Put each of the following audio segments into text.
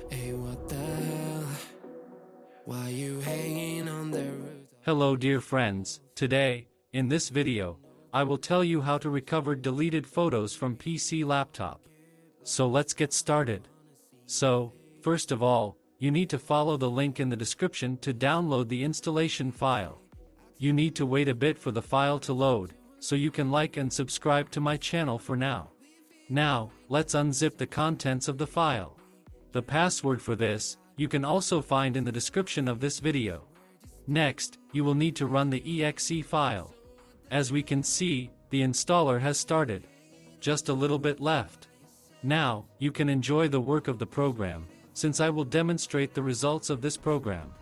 Hey, what the hell? Why you hanging on the roof? Hello dear friends, today, in this video, I will tell you how to recover deleted photos from PC laptop. So let's get started. So, first of all, you need to follow the link in the description to download the installation file. You need to wait a bit for the file to load, so you can like and subscribe to my channel for now. Now, let's unzip the contents of the file. The password for this, you can also find in the description of this video. Next, you will need to run the exe file. As we can see, the installer has started. Just a little bit left. Now, you can enjoy the work of the program, since I will demonstrate the results of this program.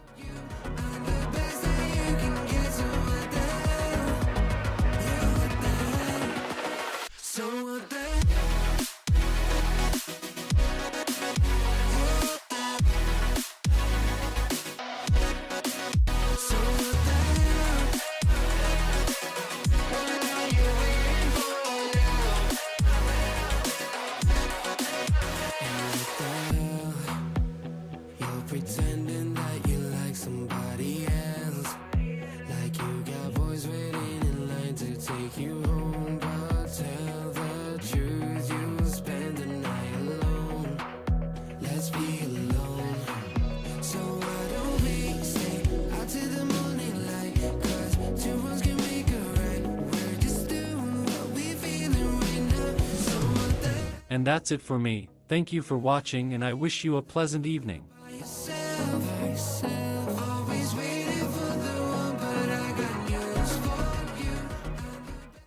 Pretending that you like somebody else, like you got boys waiting in line to take you home. But tell the truth, you'll spend the night alone. Let's be alone. So why don't we stay out to the morning light? 'Cause two wrongs can make a right. We're just doing what we feeling right now. So what the... And that's it for me. Thank you for watching and I wish you a pleasant evening.